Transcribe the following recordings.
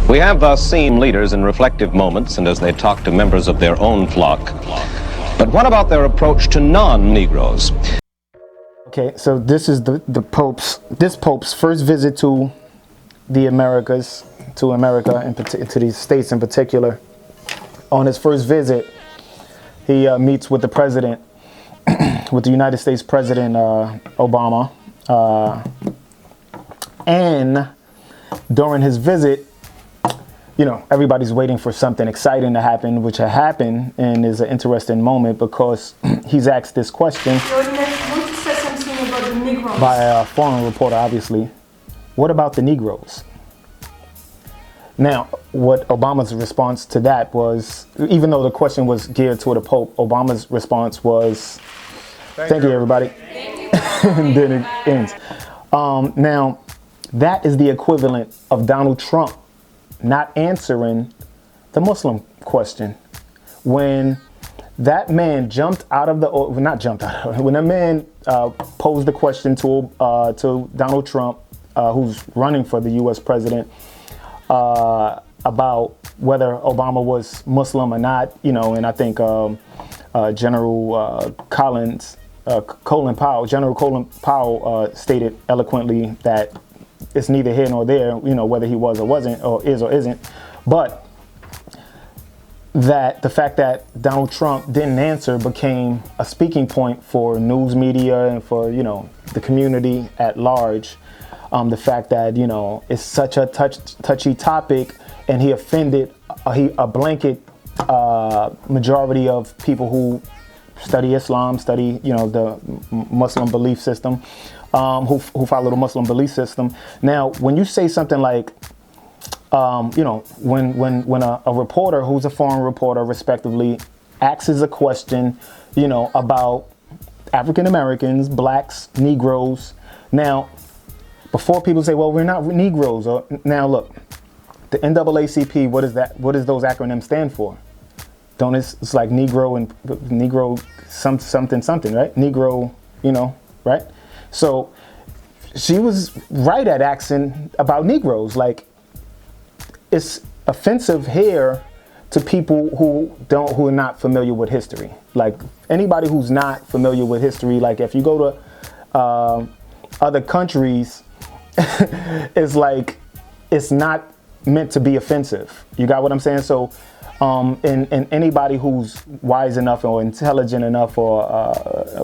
We have thus seen leaders in reflective moments and as they talk to members of their own flock. But what about their approach to non-Negroes? Okay, so this is the Pope's first visit to the Americas, to America, and to these states in particular. On his first visit, he meets with the president, with the United States President Obama, and during his visit, you know, everybody's waiting for something exciting to happen, which had happened, and is an interesting moment because he's asked this question by a foreign reporter, obviously. What about the Negroes? Now, what Obama's response to that was, even though the question was geared toward the Pope, Obama's response was, thank you, everybody. Thank you. And then it ends. Now, that is the equivalent of Donald Trump not answering the Muslim question. When that man jumped out of the, not jumped out of, when that man posed the question to Donald Trump, who's running for the U.S. president, about whether Obama was Muslim or not, you know, and I think General Colin Powell stated eloquently that it's neither here nor there, you know, whether he was or wasn't, or is or isn't, but that the fact that Donald Trump didn't answer became a speaking point for news media and for, you know, the community at large. The fact that, you know, it's such a touchy topic, and he offended a blanket majority of people who study Islam, study, you know, the Muslim belief system, who follow the Muslim belief system. Now, when you say something like, you know, when a reporter who's a foreign reporter, respectively, asks a question, you know, about African Americans, blacks, Negroes. Now, before people say, well, we're not Negroes. Or, now, look, the NAACP, what is that? What does those acronyms stand for? Don't it's like Negro and Negro something, right? Negro, you know, right? So she was right at asking about Negroes. Like, it's offensive here to people who are not familiar with history. Like, anybody who's not familiar with history, like if you go to other countries, it's like, it's not meant to be offensive. You got what I'm saying? So, and anybody who's wise enough or intelligent enough or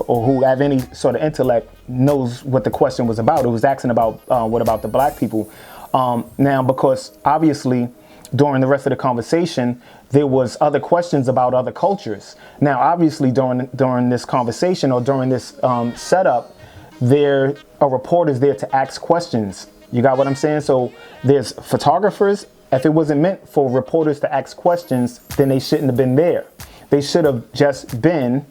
who have any sort of intellect knows what the question was about. It was asking about what about the black people? Now, because obviously during the rest of the conversation, there was other questions about other cultures. Now, obviously during this conversation or during this setup, there are reporters there to ask questions. You got what I'm saying? So there's photographers. If it wasn't meant for reporters to ask questions, then they shouldn't have been there. They should have just been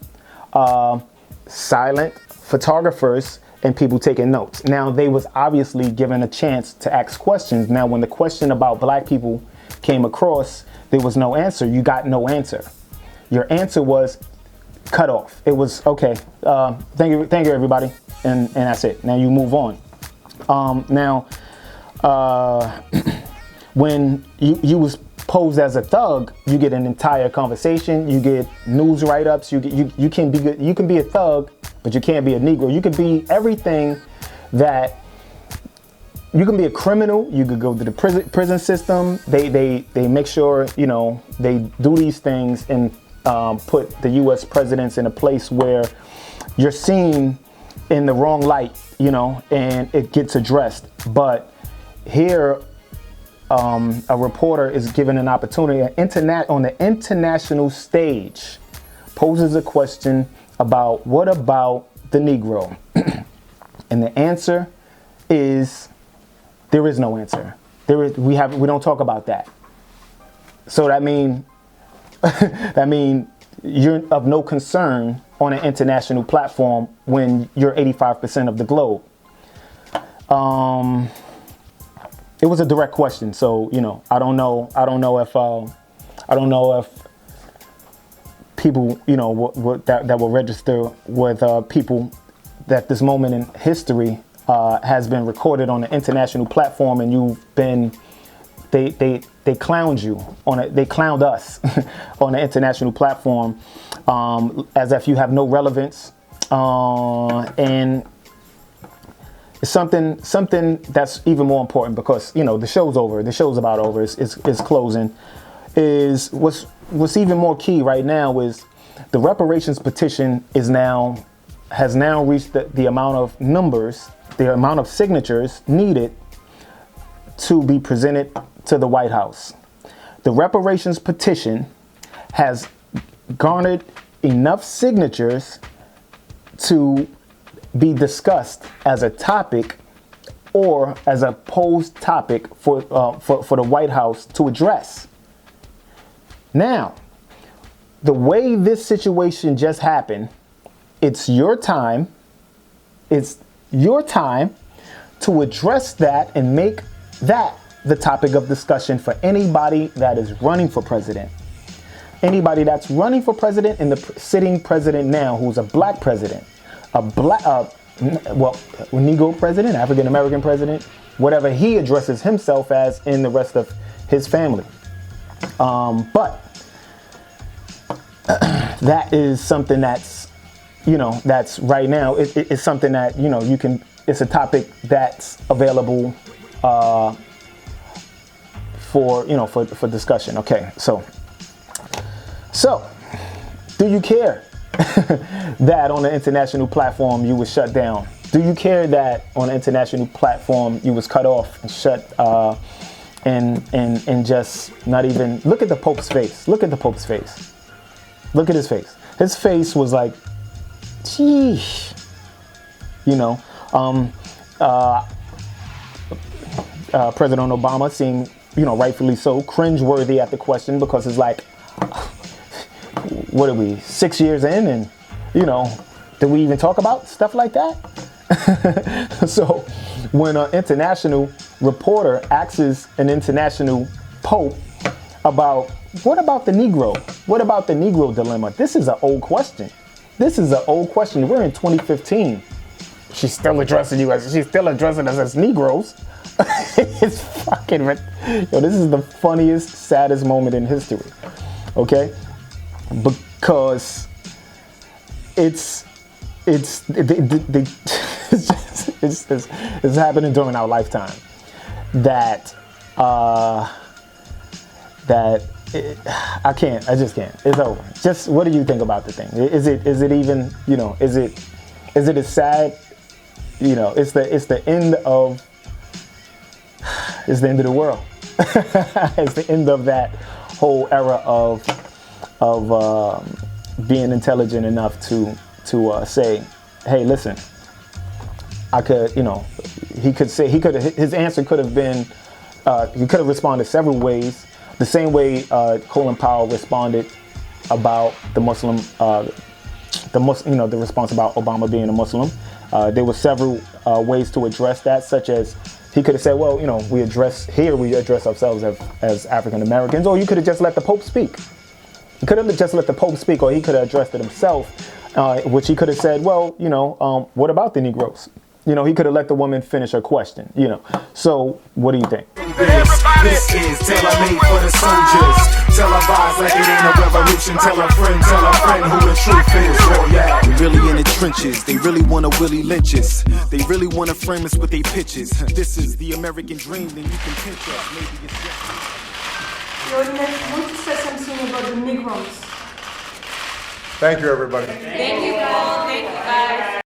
silent photographers and people taking notes. Now, they was obviously given a chance to ask questions. Now, when the question about black people came across, there was no answer. You got no answer. Your answer was cut off. It was, okay, thank you, everybody. And that's it. Now you move on. When you was posed as a thug, you get an entire conversation. You get news write-ups. You can be good. You can be a thug, but you can't be a Negro. You can be everything that. You can be a criminal. You could go to the prison system. They make sure, you know, they do these things and put the U.S. presidents in a place where you're seen in the wrong light, you know, and it gets addressed. But here, a reporter is given an opportunity on the international stage, poses a question about what about the Negro? And the answer is there is no answer. We don't talk about that. So that mean you're of no concern on an international platform when you're 85% of the globe. It was a direct question, so you know, I don't know if people, you know, that will register with people that this moment in history has been recorded on an international platform, and you've been they clowned you on it. They clowned us on an international platform as if you have no relevance, and it's something that's even more important because the show's over. The show's about over. It's closing. Is what's even more key right now is the reparations petition has now reached the amount of numbers, the amount of signatures needed to be presented to the White House. The reparations petition has garnered enough signatures to be discussed as a topic or as a posed topic for the White House to address. Now, the way this situation just happened, it's your time to address that and make that the topic of discussion for anybody that is running for president. Anybody that's running for president and the sitting president now, who's a black president, Negro president, African American president, whatever he addresses himself as in the rest of his family. But that is something that's, that's right now. It's something that you can. It's a topic that's available for discussion. Okay, so do you care that on an international platform you was shut down? Do you care that on an international platform you was cut off and shut and just not even look at the Pope's face? Look at the Pope's face. Look at his face. His face was like, sheesh. President Obama seemed, rightfully so, cringeworthy at the question because it's like, what are we, 6 years in? And, did we even talk about stuff like that? So when an international reporter asks an international pope about, what about the Negro? What about the Negro dilemma? This is an old question. We're in 2015. She's still addressing us as Negroes. It's fucking, this is the funniest, saddest moment in history. Okay? Because it's happening during our lifetime. I just can't. It's over. Just what do you think about the thing? Is it even, is it as sad? It's the end of the world. It's the end of that whole era of being intelligent enough to say, hey, listen, I could, his answer could have been, he could have responded several ways. The same way Colin Powell responded about the Muslim, the response about Obama being a Muslim. There were several ways to address that, such as he could have said, well, we address ourselves as African Americans, or you could have just let the Pope speak. He could have just let the Pope speak, or he could have addressed it himself, which he could have said, well, what about the Negroes? He could have let the woman finish her question, So what do you think? This is tailor-made for the soldiers. Televised like it ain't a revolution. Tell a friend who the truth is. Rawyal. They really in the trenches. They really want to Willie Lynch us. They really want to frame us with their pitches. This is the American dream, then you can pinch us. Maybe it's just... Your Excellency, want to say something about the Negroes? Thank you, everybody. Thank you, Paul. Thank you, guys.